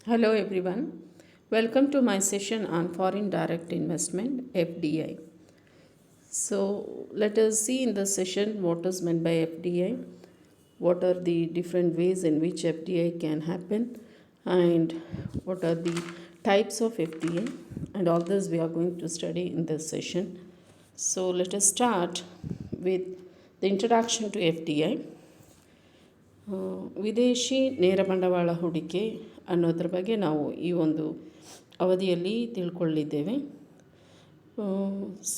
Hello everyone. Welcome to my session on foreign direct investment FDI. So let us see in this session what is meant by FDI, what are the different ways in which FDI can happen, and what are the types of FDI, and all this we are going to study in this session. So let us start with the introduction to FDI. ವಿದೇಶಿ ನೇರ ಬಂಡವಾಳ ಹೂಡಿಕೆ ಅನ್ನೋದ್ರ ಬಗ್ಗೆ ನಾವು ಈ ಒಂದು ಅವಧಿಯಲ್ಲಿ ತಿಳ್ಕೊಳ್ಳಿದ್ದೇವೆ.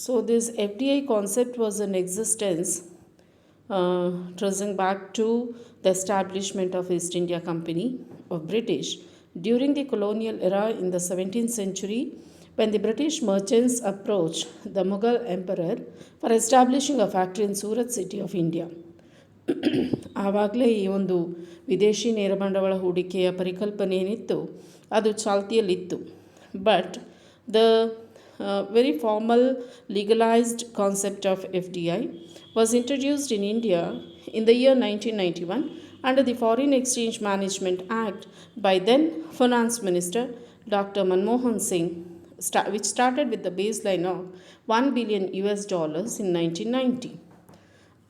So this F D I concept was in existence tracing back to the establishment of East India Company of British during the colonial era in the 17th century when the British merchants approached the Mughal emperor for establishing a factory in Surat city of India. ಆವಾಗಲೇ ಈ ಒಂದು ವಿದೇಶಿ ನೇರ ಬಂಡವಾಳ ಹೂಡಿಕೆಯ ಪರಿಕಲ್ಪನೆ ಏನಿತ್ತು ಅದು ಚಾಲ್ತಿಯಲ್ಲಿತ್ತು. But the very formal legalised concept of F D I was introduced in India in the year 1991 under the Foreign Exchange Management Act by then finance minister doctor Manmohan Singh, which started with the baseline of $1 billion in 1990.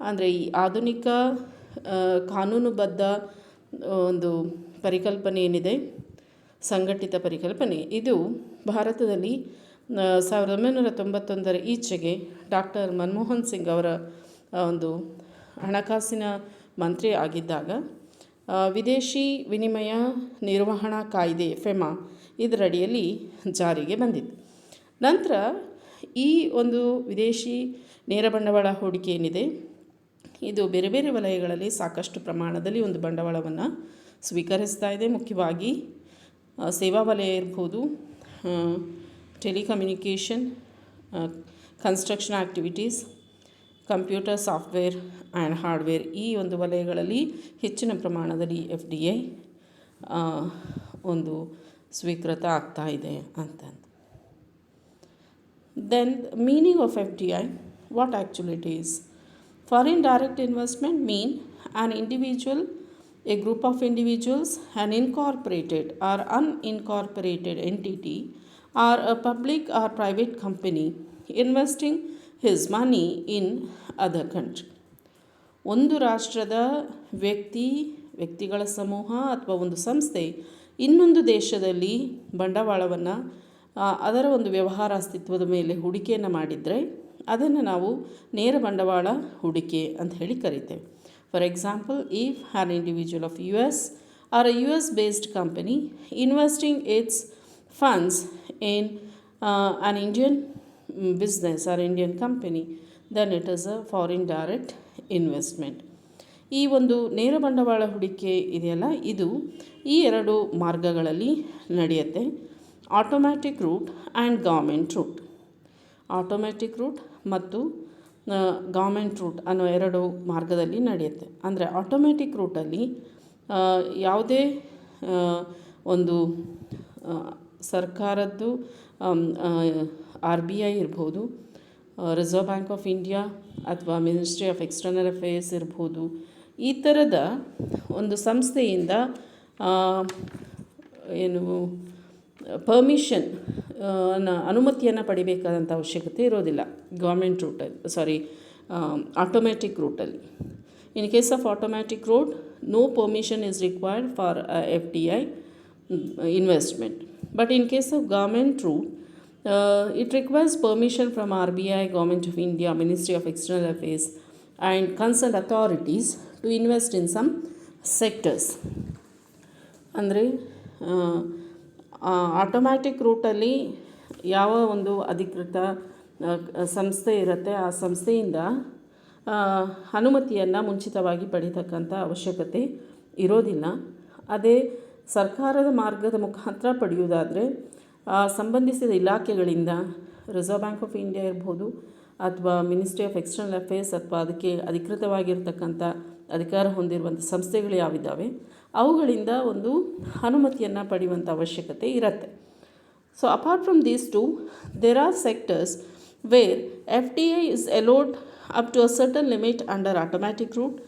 ಅಂದರೆ ಈ ಆಧುನಿಕ ಕಾನೂನುಬದ್ಧ ಒಂದು ಪರಿಕಲ್ಪನೆ ಏನಿದೆ, ಸಂಘಟಿತ ಪರಿಕಲ್ಪನೆ, ಇದು ಭಾರತದಲ್ಲಿ 1991 ಈಚೆಗೆ ಡಾಕ್ಟರ್ ಮನಮೋಹನ್ ಸಿಂಗ್ ಅವರ ಒಂದು ಹಣಕಾಸಿನ ಮಂತ್ರಿ ಆಗಿದ್ದಾಗ ವಿದೇಶಿ ವಿನಿಮಯ ನಿರ್ವಹಣಾ ಕಾಯ್ದೆ ಫೆಮಾ ಇದರಡಿಯಲ್ಲಿ ಜಾರಿಗೆ ಬಂದಿತ್ತು. ನಂತರ ಈ ಒಂದು ವಿದೇಶಿ ನೇರ ಬಂಡವಾಳ ಹೂಡಿಕೆ ಏನಿದೆ ಇದು ಬೇರೆ ಬೇರೆ ವಲಯಗಳಲ್ಲಿ ಸಾಕಷ್ಟು ಪ್ರಮಾಣದಲ್ಲಿ ಒಂದು ಬಂಡವಾಳವನ್ನು ಸ್ವೀಕರಿಸ್ತಾ ಇದೆ. ಮುಖ್ಯವಾಗಿ ಸೇವಾ ವಲಯ ಇರ್ಬೋದು, telecommunication, construction activities, computer software and hardware, ಈ ಒಂದು ವಲಯಗಳಲ್ಲಿ ಹೆಚ್ಚಿನ ಪ್ರಮಾಣದಲ್ಲಿ ಎಫ್ ಡಿ ಐ ಒಂದು ಸ್ವೀಕೃತ ಆಗ್ತಾ ಇದೆ ಅಂತಂದು. Then meaning of FDI, what actually it is? Foreign direct investment mean an individual, a group of individuals, an incorporated or unincorporated entity or a public or private company investing his money in other country. ಒಂದು ರಾಷ್ಟ್ರದ ವ್ಯಕ್ತಿಗಳ ಸಮೂಹ ಅಥವಾ ಒಂದು ಸಂಸ್ಥೆ ಇನ್ನೊಂದು ದೇಶದಲ್ಲಿ ಬಂಡವಾಳವನ್ನು ಅದರ ಒಂದು ವ್ಯವಹಾರ ಅಸ್ತಿತ್ವದ ಮೇಲೆ ಹೂಡಿಕೆಯನ್ನು ಮಾಡಿದರೆ ಅದನ್ನು ನಾವು ನೇರ ಬಂಡವಾಳ ಹೂಡಿಕೆ ಅಂತ ಹೇಳಿ ಕರಿತೇವೆ. For example, if an individual of U S or a U S based company investing its funds in an Indian business or Indian company, then it is a foreign direct investment. ಈ ಒಂದು ನೇರ ಬಂಡವಾಳ ಹೂಡಿಕೆ ಇದೆಯಲ್ಲ, ಇದು ಈ ಎರಡು ಮಾರ್ಗಗಳಲ್ಲಿ ನಡೆಯುತ್ತೆ: automatic route and government route. Automatic route ಮತ್ತು ಗೌರ್ಮೆಂಟ್ ರೂಟ್ ಅನ್ನೋ ಎರಡು ಮಾರ್ಗದಲ್ಲಿ ನಡೆಯುತ್ತೆ. ಅಂದರೆ ಆಟೋಮ್ಯಾಟಿಕ್ ರೂಟಲ್ಲಿ ಯಾವುದೇ ಒಂದು ಸರ್ಕಾರದ್ದು ಆರ್ ಬಿ ಐ ಇರ್ಬೋದು, ರಿಸರ್ವ್ ಬ್ಯಾಂಕ್ ಆಫ್ ಇಂಡಿಯಾ ಅಥವಾ ಮಿನಿಸ್ಟ್ರಿ ಆಫ್ ಎಕ್ಸ್ಟರ್ನಲ್ ಅಫೇರ್ಸ್ ಇರ್ಬೋದು, ಈ ಥರದ ಒಂದು ಸಂಸ್ಥೆಯಿಂದ ಪರ್ಮಿಷನ್ ಅನುಮತಿಯನ್ನು ಪಡಿಬೇಕಾದಂಥ ಅವಶ್ಯಕತೆ ಇರೋದಿಲ್ಲ ಗೌರ್ಮೆಂಟ್ ರೂಟಲ್ಲಿ, ಆಟೋಮ್ಯಾಟಿಕ್ ರೂಟಲ್ಲಿ. In case of automatic route, no permission is required for F D I investment. But in case of government route, it requires permission from RBI, Government of India, Ministry of External Affairs and concerned authorities to invest in some sectors. ಅಂದರೆ automatic ರೂಟಲ್ಲಿ ಯಾವ ಒಂದು ಅಧಿಕೃತ ಸಂಸ್ಥೆ ಇರುತ್ತೆ ಆ ಸಂಸ್ಥೆಯಿಂದ ಅನುಮತಿಯನ್ನು ಮುಂಚಿತವಾಗಿ ಪಡೀತಕ್ಕಂಥ ಅವಶ್ಯಕತೆ ಇರೋದಿಲ್ಲ. ಅದೇ ಸರ್ಕಾರದ ಮಾರ್ಗದ ಮುಖಾಂತರ ಪಡೆಯುವುದಾದರೆ ಸಂಬಂಧಿಸಿದ ಇಲಾಖೆಗಳಿಂದ, ರಿಸರ್ವ್ ಬ್ಯಾಂಕ್ ಆಫ್ ಇಂಡಿಯಾ ಇರ್ಬೋದು ಅಥವಾ ಮಿನಿಸ್ಟ್ರಿ ಆಫ್ ಎಕ್ಸ್ಟರ್ನಲ್ ಅಫೇರ್ಸ್ ಅಥವಾ ಅದಕ್ಕೆ ಅಧಿಕೃತವಾಗಿರ್ತಕ್ಕಂಥ ಅಧಿಕಾರ ಹೊಂದಿರುವಂಥ ಸಂಸ್ಥೆಗಳು ಯಾವಿದ್ದಾವೆ ಅವುಗಳಿಂದ ಒಂದು ಅನುಮತಿಯನ್ನು ಪಡೆಯುವಂಥ ಅವಶ್ಯಕತೆ ಇರುತ್ತೆ. So apart from these two, there are sectors where F D I is allowed up to a certain limit under automatic route.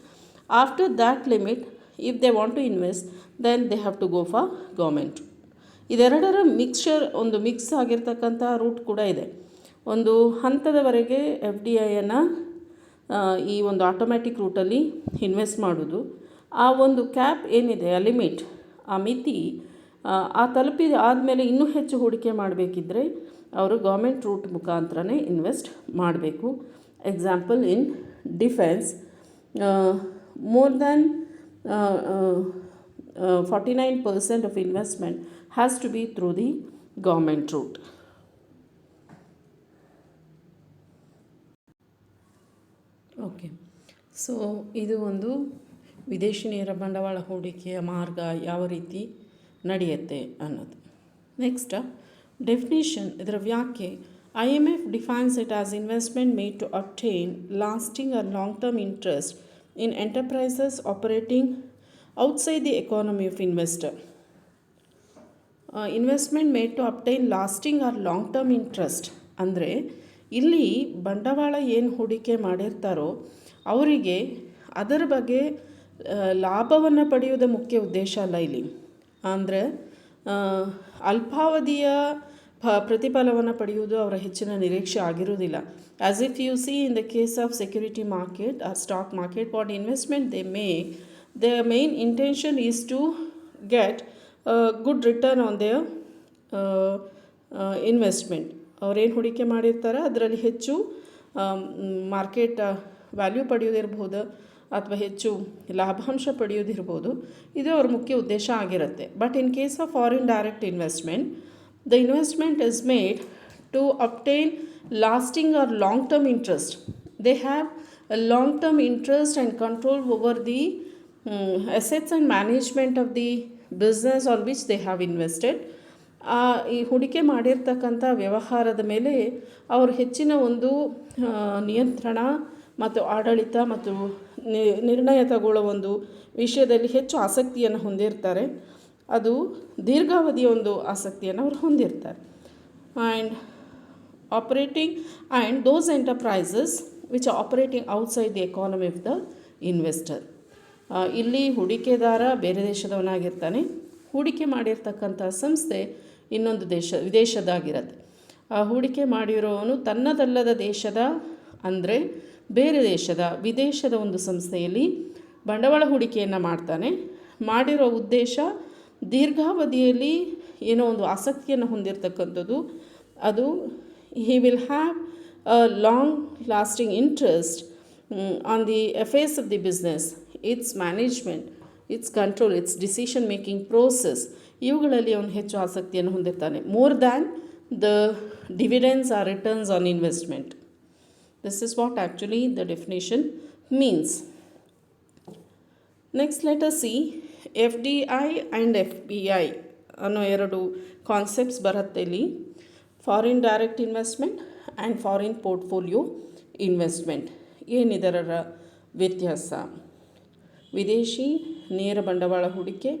After that limit, if they want to invest, then they have to go for government. ಇದೆರಡರ ಒಂದು mix ಆಗಿರ್ತಕ್ಕಂಥ root ಕೂಡ ಇದೆ. ಒಂದು ಹಂತದವರೆಗೆ F D ಐಯನ್ನು ಈ ಒಂದು automatic ರೂಟಲ್ಲಿ invest ಮಾಡೋದು, ಆ ಒಂದು ಕ್ಯಾಪ್ ಏನಿದೆ, ಆ ಲಿಮಿಟ್, ಆ ಮಿತಿ ಆ ತಲುಪಿದ ಆದಮೇಲೆ ಇನ್ನೂ ಹೆಚ್ಚು ಹೂಡಿಕೆ ಮಾಡಬೇಕಿದ್ರೆ ಅವರು ಗೌರ್ಮೆಂಟ್ ರೂಟ್ ಮುಖಾಂತರನೇ ಇನ್ವೆಸ್ಟ್ ಮಾಡಬೇಕು. Example, in defence more than 49% of investment has to be through the government route. Okay, so ಇದು ಒಂದು ವಿದೇಶಿ ನೇರ ಬಂಡವಾಳ ಹೂಡಿಕೆಯ ಮಾರ್ಗ ಯಾವ ರೀತಿ ನಡೆಯುತ್ತೆ ಅನ್ನೋದು. ನೆಕ್ಸ್ಟ್ ಡೆಫಿನಿಷನ್, ಇದರ ವ್ಯಾಖ್ಯೆ. IMF defines it as investment made to obtain lasting or long-term interest in enterprises operating outside the economy of investor. Investment made to obtain lasting or long-term interest ಅಂದರೆ ಇಲ್ಲಿ ಬಂಡವಾಳ ಏನು ಹೂಡಿಕೆ ಮಾಡಿರ್ತಾರೋ ಅವರಿಗೆ ಅದರ ಬಗ್ಗೆ ಲಾಭವನ್ನು ಪಡೆಯುವುದೇ ಮುಖ್ಯ ಉದ್ದೇಶ ಅಲ್ಲ ಇಲ್ಲಿ. ಅಂದರೆ ಅಲ್ಪಾವಧಿಯ ಪ್ರತಿಫಲವನ್ನು ಪಡೆಯುವುದು ಅವರ ಹೆಚ್ಚಿನ ನಿರೀಕ್ಷೆ ಆಗಿರುವುದಿಲ್ಲ. As if you see in the case of security market or stock market, what investment they make, the main intention is to get good return on their investment. ಅವರೇನು ಹೂಡಿಕೆ ಮಾಡಿರ್ತಾರೆ ಅದರಲ್ಲಿ ಹೆಚ್ಚು ಮಾರ್ಕೆಟ್ ವ್ಯಾಲ್ಯೂ ಪಡೆಯೋದಿರ್ಬೋದು ಅಥವಾ ಹೆಚ್ಚು ಲಾಭಾಂಶ ಪಡೆಯೋದಿರ್ಬೋದು, ಇದು ಅವ್ರ ಮುಖ್ಯ ಉದ್ದೇಶ ಆಗಿರುತ್ತೆ. But in case of foreign direct investment, the investment is made to obtain lasting or long-term interest. They have a long-term interest and control over the assets and management of the business on which they have invested. ಈ ಹೂಡಿಕೆ ಮಾಡಿರ್ತಕ್ಕಂಥ ವ್ಯವಹಾರದ ಮೇಲೆ ಅವರು ಹೆಚ್ಚಿನ ಒಂದು ನಿಯಂತ್ರಣ ಮತ್ತು ಆಡಳಿತ ಮತ್ತು ನಿರ್ಣಯ ತಗೊಳ್ಳೋ ಒಂದು ವಿಷಯದಲ್ಲಿ ಹೆಚ್ಚು ಆಸಕ್ತಿಯನ್ನು ಹೊಂದಿರ್ತಾರೆ. ಅದು ದೀರ್ಘಾವಧಿಯ ಒಂದು ಆಸಕ್ತಿಯನ್ನು ಅವರು ಹೊಂದಿರ್ತಾರೆ. And operating and those enterprises which are operating outside the economy of the investor. ಇಲ್ಲಿ ಹೂಡಿಕೆದಾರ ಬೇರೆ ದೇಶದವನಾಗಿರ್ತಾನೆ, ಹೂಡಿಕೆ ಮಾಡಿರ್ತಕ್ಕಂಥ ಸಂಸ್ಥೆ ಇನ್ನೊಂದು ವಿದೇಶದಾಗಿರುತ್ತೆ. ಆ ಹೂಡಿಕೆ ಮಾಡಿರೋವನು ತನ್ನದಲ್ಲದ ದೇಶದ, ಅಂದರೆ ಬೇರೆ ದೇಶದ, ವಿದೇಶದ ಒಂದು ಸಂಸ್ಥೆಯಲ್ಲಿ ಬಂಡವಾಳ ಹೂಡಿಕೆಯನ್ನು ಮಾಡ್ತಾನೆ. ಮಾಡಿರೋ ಉದ್ದೇಶ ದೀರ್ಘಾವಧಿಯಲ್ಲಿ ಏನೋ ಒಂದು ಆಸಕ್ತಿಯನ್ನು ಹೊಂದಿರತಕ್ಕಂಥದ್ದು. ಅದು he will have a long lasting interest on the affairs of the business, its management, its control, its decision making process. ಇವುಗಳಲ್ಲಿ ಅವನು ಹೆಚ್ಚು ಆಸಕ್ತಿಯನ್ನು ಹೊಂದಿರ್ತಾನೆ, more than the dividends or returns on investment. This is what actually the definition means. Next, let us see F D I and F P I ಅನ್ನೋ ಎರಡು concepts ಬರುತ್ತೆ ಇಲ್ಲಿ. Foreign direct investment and foreign portfolio investment. ಏನಿದರ ವ್ಯತ್ಯಾಸ? ವಿದೇಶಿ ನೇರ ಬಂಡವಾಳ ಹೂಡಿಕೆ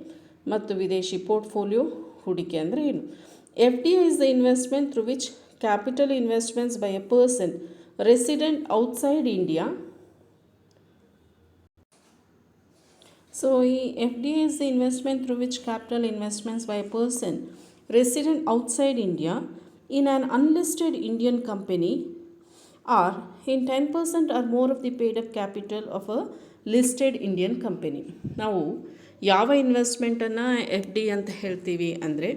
ಮತ್ತು ವಿದೇಶಿ ಪೋರ್ಟ್ಫೋಲಿಯೋ ಹೂಡಿಕೆ ಅಂದರೆ ಏನು? F D I is the investment through which capital investments by A person resident outside India. So, FDI is the investment through which capital investments by a person resident outside India in an unlisted Indian company or in 10% or more of the paid up capital of a listed Indian company. ನಾವು ಯಾವ ಇನ್ವೆಸ್ಟ್ಮೆಂಟನ್ನು F D ಅಂತ ಹೇಳ್ತೀವಿ ಅಂದರೆ,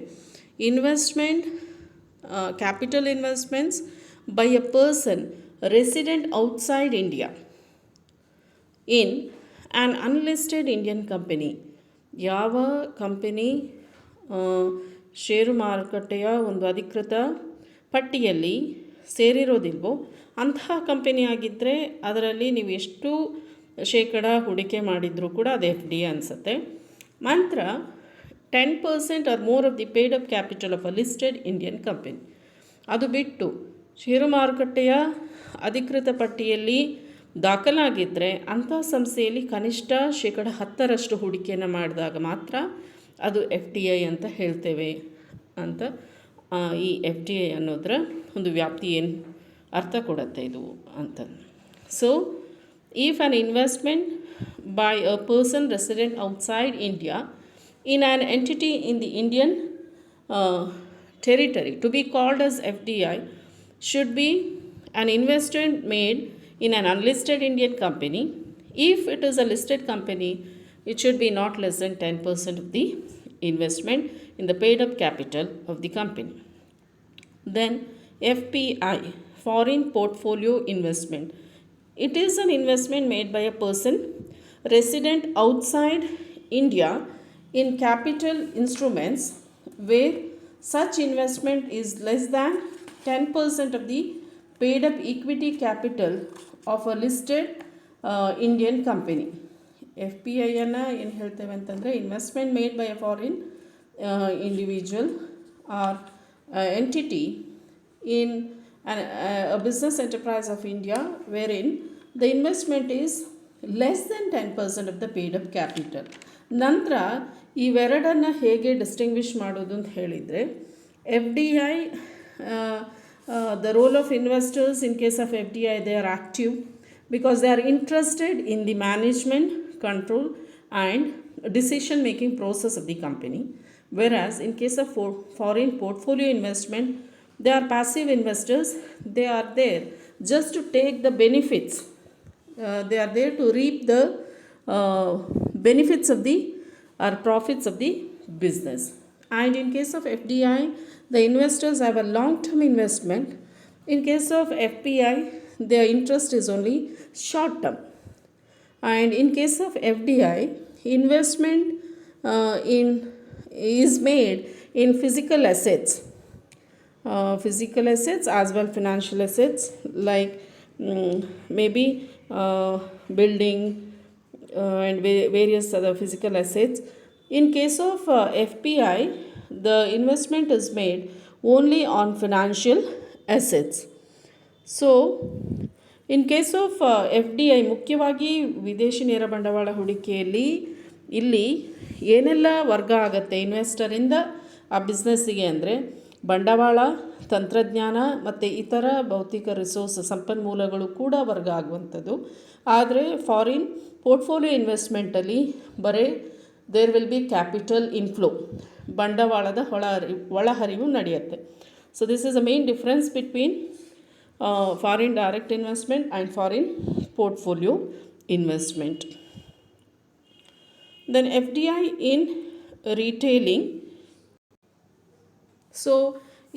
investment capital investments by A person resident outside India in an unlisted Indian company. ಯಾವ company ಷೇರು ಮಾರುಕಟ್ಟೆಯ ಒಂದು ಅಧಿಕೃತ ಪಟ್ಟಿಯಲ್ಲಿ ಸೇರಿರೋದಿಲ್ವೋ ಅಂತಹ ಕಂಪನಿ ಆಗಿದ್ದರೆ ಅದರಲ್ಲಿ ನೀವು ಎಷ್ಟು ಶೇಕಡ ಹೂಡಿಕೆ ಮಾಡಿದರೂ ಕೂಡ ಅದು ಎಫ್ ಡಿ ಅನಿಸುತ್ತೆ. ಮಾತ್ರ 10% or more of the paid up capital of a listed Indian company. ಅದು ಬಿಟ್ಟು ಷೇರು ಮಾರುಕಟ್ಟೆಯ ಅಧಿಕೃತ ಪಟ್ಟಿಯಲ್ಲಿ ದಾಖಲಾಗಿದ್ದರೆ ಅಂಥ ಸಂಸ್ಥೆಯಲ್ಲಿ ಕನಿಷ್ಠ ಶೇಕಡ 10% ಹೂಡಿಕೆಯನ್ನು ಮಾಡಿದಾಗ ಮಾತ್ರ ಅದು ಎಫ್ ಡಿ ಐ ಅಂತ ಹೇಳ್ತೇವೆ ಅಂತ. ಈ ಎಫ್ ಡಿ ಐ ಅನ್ನೋದರ ಒಂದು ವ್ಯಾಪ್ತಿ ಏನು ಅರ್ಥ ಕೊಡುತ್ತೆ ಇದು ಅಂತ. So if on investment by a person resident outside India in an entity in the Indian territory. To be called as FDI should be an investment made in an unlisted Indian company. If it is a listed company, it should be not less than 10% of the investment in the paid up capital of the company. Then FPI, foreign portfolio investment. It is an investment made by a person resident outside India in capital instruments where such investment is less than 10% of the paid up equity capital of a listed Indian company. F P ಐಯನ್ನು ಏನು ಹೇಳ್ತೇವೆ ಅಂತಂದರೆ investment made by a foreign individual or entity in a business enterprise of India wherein the investment is less than 10% of the paid up capital. ನಂತರ ಇವೆರಡನ್ನು ಹೇಗೆ distinguish ಮಾಡೋದು ಅಂತ ಹೇಳಿದರೆ F D I the role of investors in case of FDI, they are active because they are interested in the management, control and decision making process of the company. Whereas in case of foreign portfolio investment, they are passive investors. They are there just to take the benefits. They are there to reap the benefits of the or profits of the business. And in case of FDI, the investors have a long-term investment. In case of FPI, their interest is only short-term. And in case of FDI, investment is made in physical assets as well financial assets like maybe building and various other physical assets. In case of FPI, the investment is made only on financial assets. So in case of FDI, ಮುಖ್ಯವಾಗಿ ವಿದೇಶಿ ನೇರ ಬಂಡವಾಳ ಹೂಡಿಕೆಯಲ್ಲಿ ಇಲ್ಲಿ ಏನೆಲ್ಲ ವರ್ಗ ಆಗುತ್ತೆ ಇನ್ವೆಸ್ಟರಿಂದ ಆ ಬಿಸ್ನೆಸ್ಸಿಗೆ ಅಂದರೆ ಬಂಡವಾಳ, ತಂತ್ರಜ್ಞಾನ ಮತ್ತು ಇತರ ಭೌತಿಕ ರಿಸೋರ್ಸ್ ಸಂಪನ್ಮೂಲಗಳು ಕೂಡ ವರ್ಗ ಆಗುವಂಥದ್ದು. ಆದರೆ ಫಾರಿನ್ ಪೋರ್ಟ್ಫೋಲಿಯೋ ಇನ್ವೆಸ್ಟ್ಮೆಂಟಲ್ಲಿ ಬರೀ there will be capital inflow, ಬಂಡವಾಳದ ಒಳಹರಿವು ನಡೆಯುತ್ತೆ. So this is a main difference between foreign direct investment and foreign portfolio investment. Then FDI in retailing. So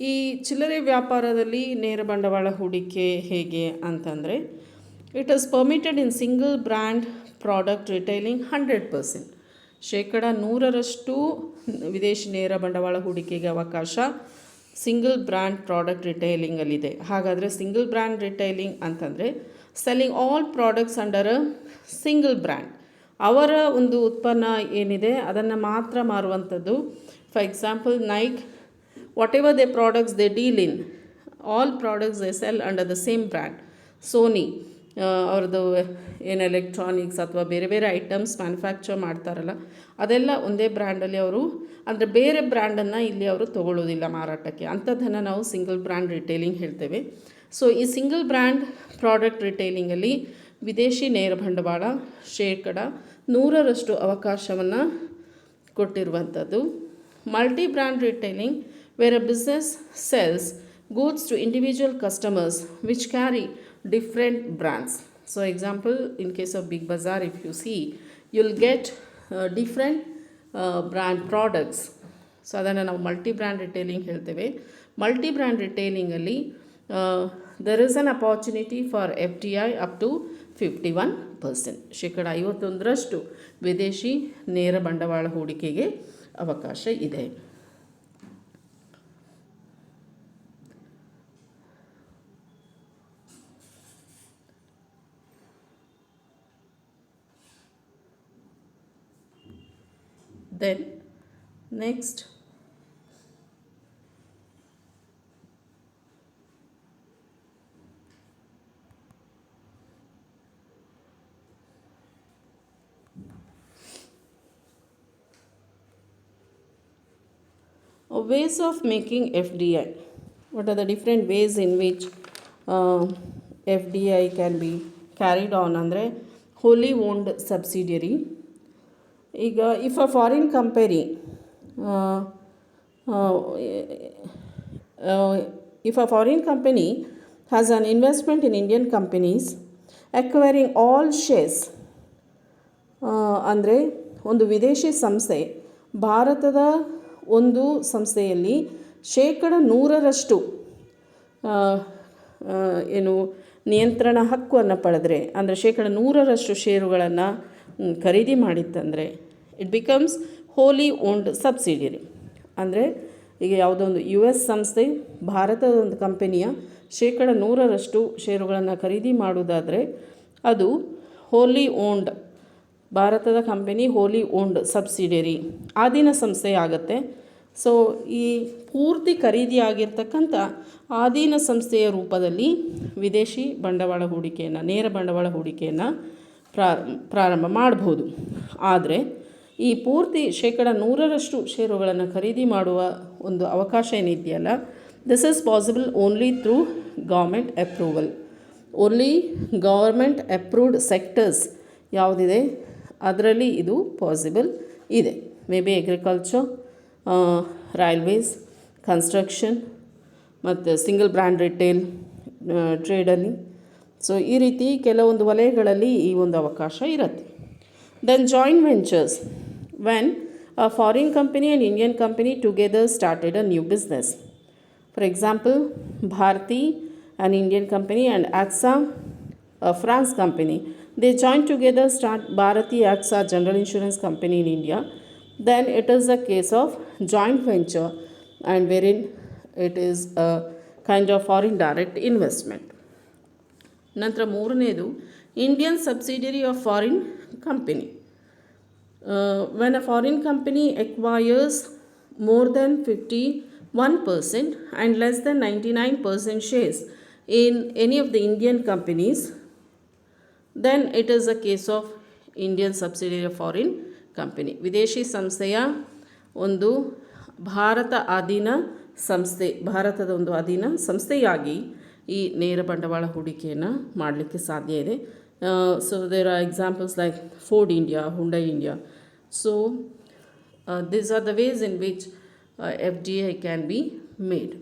ಈ ಚಿಲ್ಲರೆ ವ್ಯಾಪಾರದಲ್ಲಿ ನೇರ ಬಂಡವಾಳ ಹೂಡಿಕೆ ಹೇಗೆ ಅಂತಂದರೆ it is permitted in single brand product retailing 100%. 100% ವಿದೇಶಿ ನೇರ ಬಂಡವಾಳ ಹೂಡಿಕೆಗೆ ಅವಕಾಶ ಸಿಂಗಲ್ ಬ್ರ್ಯಾಂಡ್ ಪ್ರಾಡಕ್ಟ್ ರಿಟೈಲಿಂಗಲ್ಲಿದೆ. ಹಾಗಾದರೆ ಸಿಂಗಲ್ ಬ್ರ್ಯಾಂಡ್ ರಿಟೈಲಿಂಗ್ ಅಂತಂದರೆ selling all products under a single brand. ಅವರ ಒಂದು ಉತ್ಪನ್ನ ಏನಿದೆ ಅದನ್ನು ಮಾತ್ರ ಮಾರುವಂಥದ್ದು. For example Nike, whatever they products they deal in, all products they sell under the same brand. Sony ಅವ್ರದ್ದು ಏನು ಎಲೆಕ್ಟ್ರಾನಿಕ್ಸ್ ಅಥವಾ ಬೇರೆ ಬೇರೆ ಐಟಮ್ಸ್ ಮ್ಯಾನುಫ್ಯಾಕ್ಚರ್ ಮಾಡ್ತಾರಲ್ಲ ಅದೆಲ್ಲ ಒಂದೇ ಬ್ರ್ಯಾಂಡಲ್ಲಿ ಅವರು, ಅಂದರೆ ಬೇರೆ ಬ್ರ್ಯಾಂಡನ್ನು ಇಲ್ಲಿ ಅವರು ತೊಗೊಳ್ಳೋದಿಲ್ಲ ಮಾರಾಟಕ್ಕೆ. ಅಂಥದ್ದನ್ನು ನಾವು ಸಿಂಗಲ್ ಬ್ರ್ಯಾಂಡ್ ರಿಟೇಲಿಂಗ್ ಹೇಳ್ತೇವೆ. ಸೊ ಈ ಸಿಂಗಲ್ ಬ್ರ್ಯಾಂಡ್ ಪ್ರಾಡಕ್ಟ್ ರಿಟೇಲಿಂಗಲ್ಲಿ ವಿದೇಶಿ ನೇರ ಬಂಡವಾಳ 100% ಅವಕಾಶವನ್ನು ಕೊಟ್ಟಿರುವಂಥದ್ದು. Multi brand retailing where a business sells goods to individual customers which carry different brands. So example, in case of Big Bazaar, if you see, you'll get different brand products. So ಅದನ್ನು ನಾವು multi brand retailing ಹೇಳ್ತೇವೆ. Multi brand ರಿಟೇಲಿಂಗಲ್ಲಿ there is an opportunity for FDI up to 51%. 51% ವಿದೇಶಿ ನೇರ ಬಂಡವಾಳ ಹೂಡಿಕೆಗೆ ಅವಕಾಶ ಇದೆ. Then next, ways of making FDI. What are the different ways in which FDI can be carried on? ಅಂದರೆ wholly owned subsidiary. ಈಗ if a foreign company Uh, if a foreign company has an investment in Indian companies, acquiring all shares, ಅಂದರೆ ಒಂದು ವಿದೇಶಿ ಸಂಸ್ಥೆ ಭಾರತದ ಒಂದು ಸಂಸ್ಥೆಯಲ್ಲಿ 100% ಏನು ನಿಯಂತ್ರಣ ಹಕ್ಕನ್ನು ಪಡೆದರೆ, ಅಂದರೆ 100% ಷೇರುಗಳನ್ನು ಖರೀದಿ ಮಾಡಿತ್ತಂದರೆ it becomes wholly owned subsidiary. ಅಂದರೆ ಈಗ ಯಾವುದೋ ಒಂದು US ಸಂಸ್ಥೆ ಭಾರತದ ಒಂದು ಕಂಪನಿಯ 100% ಷೇರುಗಳನ್ನು ಖರೀದಿ ಮಾಡುವುದಾದರೆ ಅದು ಹೋಲಿ ಓನ್ಡ್, ಭಾರತದ ಕಂಪನಿ ಹೋಲಿ ಓನ್ಡ್ ಸಬ್ಸಿಡಿಯರಿ ಆಧೀನ ಸಂಸ್ಥೆ ಆಗುತ್ತೆ. ಸೊ ಈ ಪೂರ್ತಿ ಖರೀದಿಯಾಗಿರ್ತಕ್ಕಂಥ ಆಧೀನ ಸಂಸ್ಥೆಯ ರೂಪದಲ್ಲಿ ವಿದೇಶಿ ಬಂಡವಾಳ ಹೂಡಿಕೆಯನ್ನು, ನೇರ ಬಂಡವಾಳ ಹೂಡಿಕೆಯನ್ನು ಪ್ರಾರಂಭ ಮಾಡ್ಬೋದು. ಆದರೆ ಈ ಪೂರ್ತಿ 100% ಷೇರುಗಳನ್ನು ಖರೀದಿ ಮಾಡುವ ಒಂದು ಅವಕಾಶ ಏನಿದೆಯಲ್ಲ, this is possible only through government approval. Only government approved sectors ಯಾವುದಿದೆ ಅದರಲ್ಲಿ ಇದು ಪಾಸಿಬಲ್ ಇದೆ. May be agriculture, railways, construction ಮತ್ತು ಸಿಂಗಲ್ ಬ್ರ್ಯಾಂಡ್ ರಿಟೇಲ್ ಟ್ರೇಡಲ್ಲಿ. ಸೊ ಈ ರೀತಿ ಕೆಲವೊಂದು ವಲಯಗಳಲ್ಲಿ ಈ ಒಂದು ಅವಕಾಶ ಇರುತ್ತೆ. Then joint ventures, when a foreign company and Indian company together started a new business. For example, Bharti, an Indian company, and AXA, a France company, they joined together start Bharati AXA General Insurance Company in India. Then it is a case of joint venture, and wherein it is a kind of foreign direct investment. ನಂತರ ಮೂರನೇದು Indian subsidiary of foreign company. When a foreign company acquires more than 51% and less than 99% shares in any of the Indian companies, then it is a case of Indian subsidiary of foreign company. ವಿದೇಶಿ ಸಂಸ್ಥೆಯ ಒಂದು ಭಾರತದ ಒಂದು ಅಧೀನ ಸಂಸ್ಥೆಯಾಗಿ ಈ ನೇರ ಬಂಡವಾಳ ಹೂಡಿಕೆಯನ್ನು ಮಾಡಲಿಕ್ಕೆ ಸಾಧ್ಯ ಇದೆ. So there are examples like Ford India, Hyundai India. So these are the ways in which FDI can be made.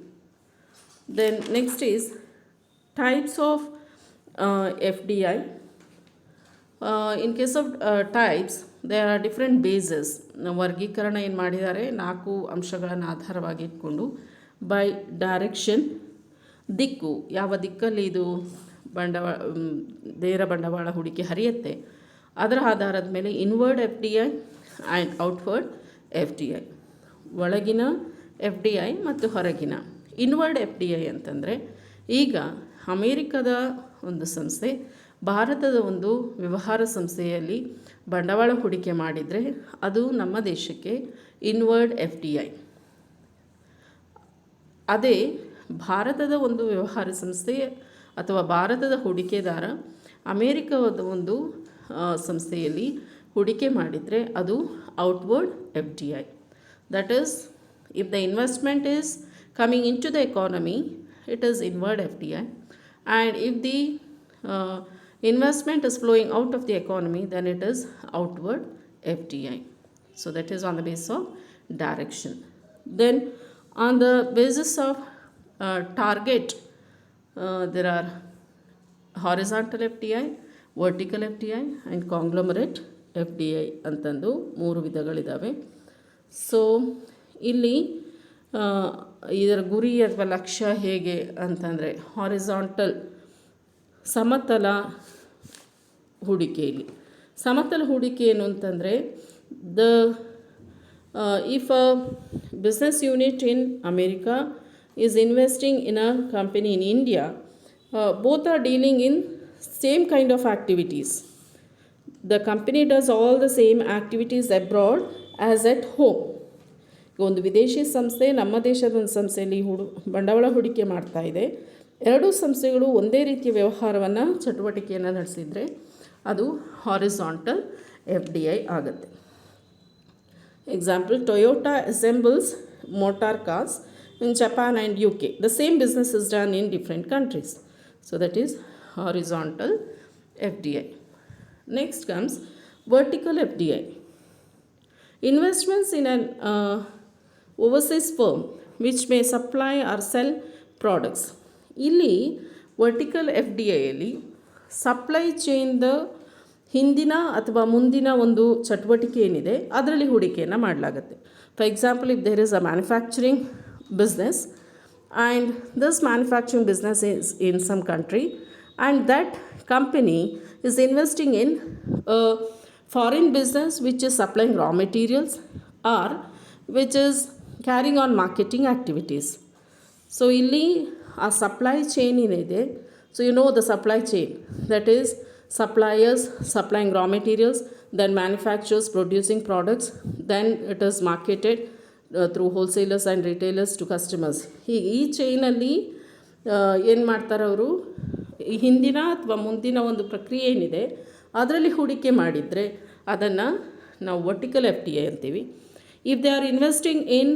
Then next is types of FDI. In case of types, there are different bases. ವರ್ಗೀಕರಣ ಏನು ಮಾಡಿದ್ದಾರೆ, 4 ಅಂಶಗಳನ್ನು ಆಧಾರವಾಗಿ ಇಟ್ಕೊಂಡು by direction, ದಿಕ್ಕು, ಯಾವ ದಿಕ್ಕಲ್ಲಿ ಇದು ನೇರ ಬಂಡವಾಳ ಹೂಡಿಕೆ ಹರಿಯುತ್ತೆ ಅದರ ಆಧಾರದ ಮೇಲೆ inward FDI and outward FDI, ಒಳಗಿನ FDI ಮತ್ತು ಹೊರಗಿನ. ಇನ್ವರ್ಡ್ FDI ಅಂತಂದರೆ, ಈಗ ಅಮೇರಿಕದ ಒಂದು ಸಂಸ್ಥೆ ಭಾರತದ ಒಂದು ವ್ಯವಹಾರ ಸಂಸ್ಥೆಯಲ್ಲಿ ಬಂಡವಾಳ ಹೂಡಿಕೆ ಮಾಡಿದರೆ ಅದು ನಮ್ಮ ದೇಶಕ್ಕೆ ಇನ್ವರ್ಡ್ FDI. ಅದೇ ಭಾರತದ ಒಂದು ವ್ಯವಹಾರ ಸಂಸ್ಥೆ ಅಥವಾ ಭಾರತದ ಹೂಡಿಕೆದಾರ ಅಮೇರಿಕದ ಒಂದು ಸಂಸ್ಥೆಯಲ್ಲಿ ಹೂಡಿಕೆ ಮಾಡಿದರೆ ಅದು outward FDI. That is, if the investment is coming into the economy, it is inward FDI, and if the investment is flowing out of the economy, then it is outward FDI. So that is on the basis of direction. Then on the basis of target, there are horizontal FDI, vertical FDI and conglomerate FDI ಅಂತಂದು 3 ವಿಧಗಳಿದ್ದಾವೆ. So ಇಲ್ಲಿ ಇದರ ಗುರಿ ಅಥವಾ ಲಕ್ಷ್ಯ ಹೇಗೆ ಅಂತಂದರೆ, horizontal ಸಮತಲ ಹೂಡಿಕೆಯಲ್ಲಿ, ಸಮತಲ ಹೂಡಿಕೆ ಏನು ಅಂತಂದರೆ, if a business unit in America is investing in a company in India, both are dealing in same kind of activities. The company does all the same activities abroad as at home. ಒಂದು ವಿದೇಶಿ ಸಂಸ್ಥೆ ನಮ್ಮ ದೇಶದ ಒಂದು ಸಂಸ್ಥೆಯಲ್ಲಿ ಬಂಡವಾಳ ಹೂಡಿಕೆ ಮಾಡ್ತಾ ಇದೆ. ಎರಡೂ ಸಂಸ್ಥೆಗಳು ಒಂದೇ ರೀತಿಯ ವ್ಯವಹಾರವನ್ನು, ಚಟುವಟಿಕೆಯನ್ನು ನಡೆಸಿದರೆ ಅದು ಹಾರಿಜಾಂಟಲ್ FDI ಆಗುತ್ತೆ. Example, Toyota assembles motor cars in Japan and UK. The same business is done in different countries. So that is horizontal FDI. Next comes vertical FDI. Investments in an overseas firm which may supply or sell products. ಇಲ್ಲಿ vertical F D ಐಯಲ್ಲಿ supply ಚೈನ್ದ ಹಿಂದಿನ ಅಥವಾ ಮುಂದಿನ ಒಂದು ಚಟುವಟಿಕೆ ಏನಿದೆ ಅದರಲ್ಲಿ ಹೂಡಿಕೆಯನ್ನು ಮಾಡಲಾಗುತ್ತೆ. For example, if there is a manufacturing business and this manufacturing business is in some country and that company is investing in a foreign business which is supplying raw materials or which is carrying on marketing activities. So illi a supply chain ಏನಿದೆ, so you know the supply chain, that is suppliers supplying raw materials, then manufacturers producing products, then it is marketed through wholesalers and retailers to customers. ಈ ಚೈನಲ್ಲಿ ಏನು ಮಾಡ್ತಾರೆ ಅವರು, ಹಿಂದಿನ ಅಥವಾ ಮುಂದಿನ ಒಂದು ಪ್ರಕ್ರಿಯೆ ಏನಿದೆ ಅದರಲ್ಲಿ ಹೂಡಿಕೆ ಮಾಡಿದರೆ ಅದನ್ನು ನಾವು ವರ್ಟಿಕಲ್ ಎಫ್ ಡಿ ಐ ಅಂತೀವಿ. If they are investing in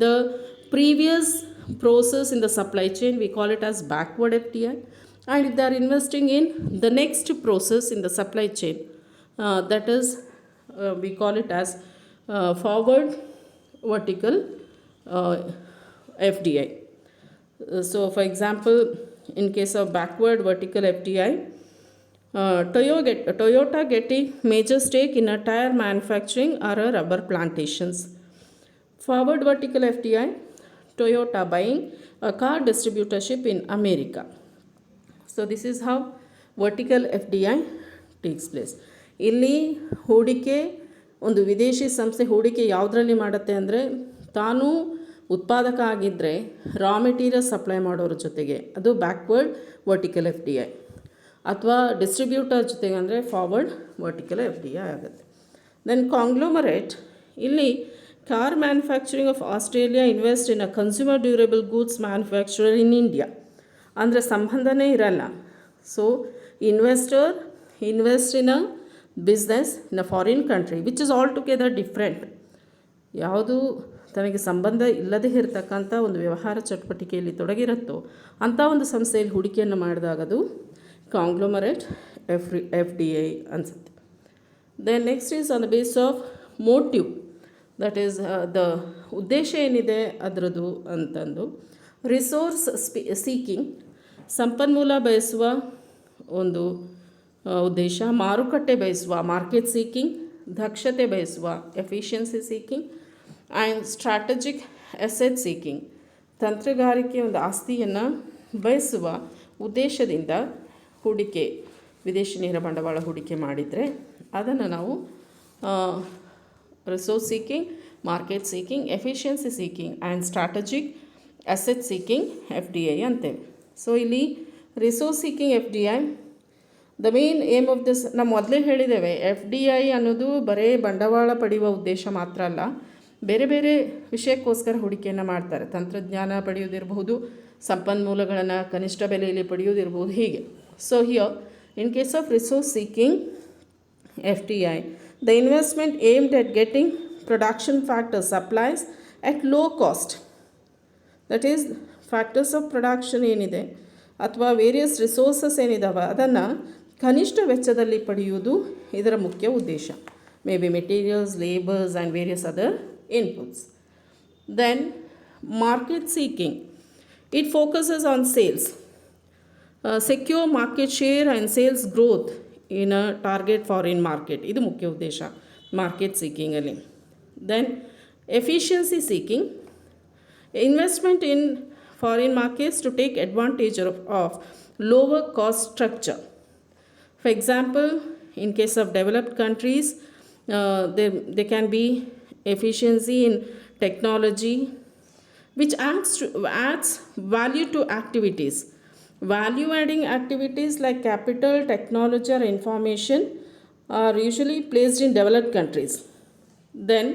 the previous process in the supply chain, we call it as backward FDI. And if they are investing in the next process in the supply chain, that is we call it as forward vertical FDI. So for example, in case of backward vertical FDI, Toyota getting major stake in a tire manufacturing or a rubber plantations. Forward vertical FDI, Toyota buying a car distributorship in America. So this is how vertical FDI takes place. ಇಲ್ಲಿ ಹೂಡಿಕೆ, ಒಂದು ವಿದೇಶಿ ಸಂಸ್ಥೆ ಹೂಡಿಕೆ ಯಾವುದರಲ್ಲಿ ಮಾಡುತ್ತೆ ಅಂದರೆ, ತಾನು ಉತ್ಪಾದಕ ಆಗಿದ್ದರೆ ರಾ ಮೆಟೀರಿಯಲ್ ಸಪ್ಲೈ ಮಾಡೋರ ಜೊತೆಗೆ ಅದು backward vertical F D I, ಅಥವಾ ಡಿಸ್ಟ್ರಿಬ್ಯೂಟರ್ ಜೊತೆಗೆ ಅಂದರೆ forward vertical F D I ಆಗುತ್ತೆ. ದೆನ್ ಕಾಂಗ್ಲೋಮರೇಟ್, ಇಲ್ಲಿ car manufacturing of Australia invest in a consumer durable goods manufacturer in India, ಅಂದರೆ ಸಂಬಂಧನೇ ಇರಲ್ಲ. So investor invest in a business in a foreign country which is all together different. ಯಾವುದು ತನಗೆ ಸಂಬಂಧ ಇಲ್ಲದೇ ಇರತಕ್ಕಂಥ ಒಂದು ವ್ಯವಹಾರ ಚಟುವಟಿಕೆಯಲ್ಲಿ ತೊಡಗಿರುತ್ತೋ ಅಂಥ ಒಂದು ಸಂಸ್ಥೆಯಲ್ಲಿ ಹೂಡಿಕೆಯನ್ನು ಮಾಡಿದಾಗ ಅದು ಕಾಂಗ್ಲೋಮರೇಟ್ ಎಫ್ ಡಿ ಐ ಅನಿಸುತ್ತೆ. Then next is on the base of motive, that is the ಉದ್ದೇಶ ಏನಿದೆ ಅದರದ್ದು ಅಂತಂದು. ರಿಸೋರ್ಸ್ ಸೀಕಿಂಗ್, ಸಂಪನ್ಮೂಲ ಬಯಸುವ ಒಂದು ಉದ್ದೇಶ. ಮಾರುಕಟ್ಟೆ ಬಯಸುವ ಮಾರ್ಕೆಟ್ ಸೀಕಿಂಗ್, ದಕ್ಷತೆ ಬಯಸುವ efficiency seeking, and strategic asset seeking, ತಂತ್ರಗಾರಿಕೆ ಒಂದು ಆಸ್ತಿಯನ್ನು ಬಯಸುವ ಉದ್ದೇಶದಿಂದ ಹೂಡಿಕೆ, ವಿದೇಶಿ ನೇರ ಬಂಡವಾಳ ಹೂಡಿಕೆ ಮಾಡಿದರೆ ಅದನ್ನು ನಾವು resource seeking, market seeking, efficiency seeking and strategic asset seeking F D I ಅಂತೇವೆ. ಸೊ ಇಲ್ಲಿ resource seeking F D I, the main aim of this, ನಾವು ಮೊದಲೇ ಹೇಳಿದ್ದೇವೆ, ಎಫ್ ಡಿ ಐ ಅನ್ನೋದು ಬರೀ ಬಂಡವಾಳ ಪಡೆಯುವ ಉದ್ದೇಶ ಮಾತ್ರ ಅಲ್ಲ, ಬೇರೆ ಬೇರೆ ವಿಷಯಕ್ಕೋಸ್ಕರ ಹೂಡಿಕೆಯನ್ನು ಮಾಡ್ತಾರೆ. ತಂತ್ರಜ್ಞಾನ ಪಡೆಯೋದಿರಬಹುದು, ಸಂಪನ್ಮೂಲಗಳನ್ನು ಕನಿಷ್ಠ ಬೆಲೆಯಲ್ಲಿ ಪಡೆಯೋದಿರ್ಬೋದು, ಹೀಗೆ. So here in case of resource seeking F D I, the investment aimed at getting production factors supplies at low cost, that is factors of production ಏನಿದೆ ಅಥವಾ ವೇರಿಯಸ್ ರಿಸೋರ್ಸಸ್ ಏನಿದಾವೆ ಅದನ್ನು ಕನಿಷ್ಠ ವೆಚ್ಚದಲ್ಲಿ ಪಡೆಯುವುದು ಇದರ ಮುಖ್ಯ ಉದ್ದೇಶ. May be materials, labours and various other inputs. Then market seeking, it focuses on sales, secure market share and sales growth in a target foreign market, ಇದು ಮುಖ್ಯ ಉದ್ದೇಶ ಮಾರ್ಕೆಟ್ ಸೀಕಿಂಗಲ್ಲಿ. Then efficiency seeking, investment in foreign markets to take advantage of lower cost structure. For example, in case of developed countries there can be efficiency in technology which adds value to activities. Value adding activities like capital, technology or information are usually placed in developed countries. Then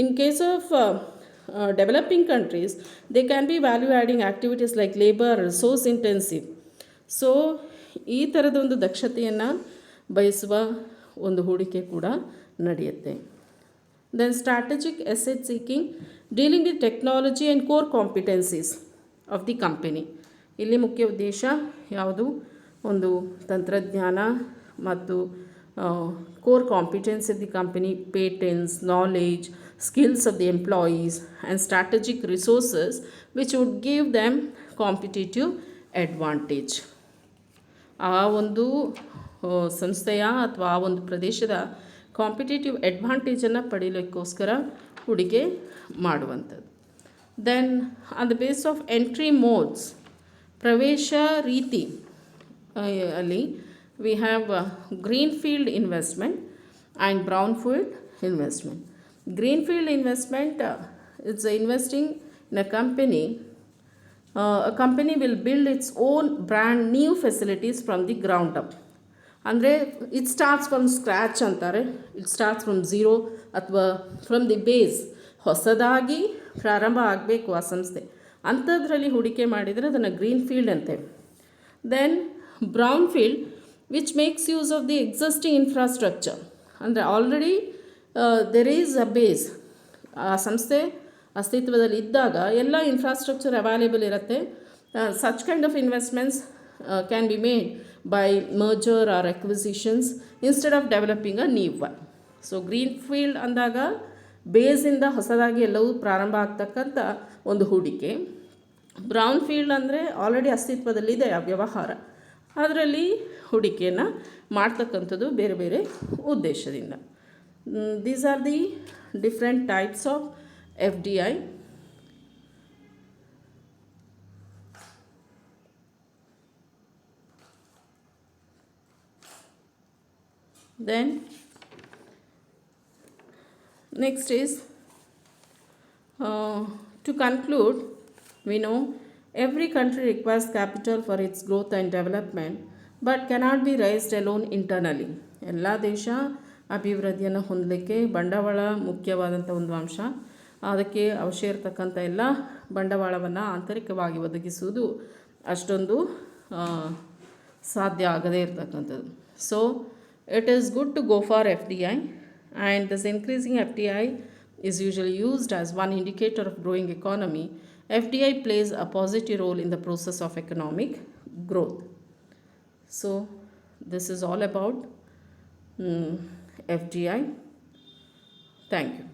in case of developing countries, there can be value adding activities like labor, resource intensive. So ಈ ಥರದ ಒಂದು ದಕ್ಷತೆಯನ್ನು ಬಯಸುವ ಒಂದು ಹೂಡಿಕೆ ಕೂಡ ನಡೆಯುತ್ತೆ. Then strategic asset seeking, dealing with technology and core competencies of the company. ಇಲ್ಲಿ ಮುಖ್ಯ ಉದ್ದೇಶ ಯಾವುದು, ಒಂದು ತಂತ್ರಜ್ಞಾನ ಮತ್ತು core competence of the company, patents, knowledge, skills of the employees, and strategic resources which would give them competitive advantage. ಆ ಒಂದು ಸಂಸ್ಥೆಯ ಅಥವಾ ಆ ಒಂದು ಪ್ರದೇಶದ ಕಾಂಪಿಟೇಟಿವ್ ಅಡ್ವಾಂಟೇಜನ್ನು ಪಡೀಲಿಕ್ಕೋಸ್ಕರ ಹೂಡಿಕೆ ಮಾಡುವಂಥದ್ದು. Then on the base of entry modes, ಪ್ರವೇಶ ರೀತಿ ಅಲ್ಲಿ we have greenfield investment and brownfield investment. Greenfield investment is investing in a company. A company will build its own brand new facilities from the ground up. ಅಂದರೆ it starts from scratch ಅಂತಾರೆ, it starts from zero ಅಥವಾ from the base, ಹೊಸದಾಗಿ ಪ್ರಾರಂಭ ಆಗಬೇಕು ಆ ಸಂಸ್ಥೆ, ಅಂಥದ್ರಲ್ಲಿ ಹೂಡಿಕೆ ಮಾಡಿದರೆ ಅದನ್ನು ಗ್ರೀನ್ ಫೀಲ್ಡ್ ಅಂತೇವೆ. Then brown field which makes use of the existing infrastructure. ಅಂದರೆ already there is a base, ಆ ಸಂಸ್ಥೆ ಅಸ್ತಿತ್ವದಲ್ಲಿ ಇದ್ದಾಗ ಎಲ್ಲ ಇನ್ಫ್ರಾಸ್ಟ್ರಕ್ಚರ್ ಅವೈಲೇಬಲ್ ಇರುತ್ತೆ. Such kind of investments can be made by merger or acquisitions instead of developing a new one. So green field ಅಂದಾಗ ಬೇಸಿಂದ ಹೊಸದಾಗಿ ಎಲ್ಲವೂ ಪ್ರಾರಂಭ ಆಗ್ತಕ್ಕಂಥ ಒಂದು ಹೂಡಿಕೆ. ಬ್ರೌನ್ ಫೀಲ್ಡ್ ಅಂದರೆ ಆಲ್ರೆಡಿ ಅಸ್ತಿತ್ವದಲ್ಲಿದೆ ಆ ವ್ಯವಹಾರ, ಅದರಲ್ಲಿ ಹೂಡಿಕೆಯನ್ನು ಮಾಡ್ತಕ್ಕಂಥದ್ದು ಬೇರೆ ಬೇರೆ ಉದ್ದೇಶದಿಂದ. These are the different types of FDI. Then next is to conclude, we know every country requires capital for its growth and development but cannot be raised alone internally. ಎಲ್ಲ ದೇಶ ಅಭಿವೃದ್ಧಿಯನ್ನು ಹೊಂದಲಿಕ್ಕೆ ಬಂಡವಾಳ ಮುಖ್ಯವಾದಂಥ ಒಂದು ಅಂಶ. ಅದಕ್ಕೆ ಅವಶ್ಯ ಇರತಕ್ಕಂಥ ಎಲ್ಲ ಬಂಡವಾಳವನ್ನು ಆಂತರಿಕವಾಗಿ ಒದಗಿಸುವುದು ಅಷ್ಟೊಂದು ಸಾಧ್ಯ ಆಗದೇ ಇರತಕ್ಕಂಥದ್ದು. So it is good to go for FDI, and this increasing FDI is usually used as one indicator of growing economy. FDI plays a positive role in the process of economic growth. So this is all about FDI. Thank you.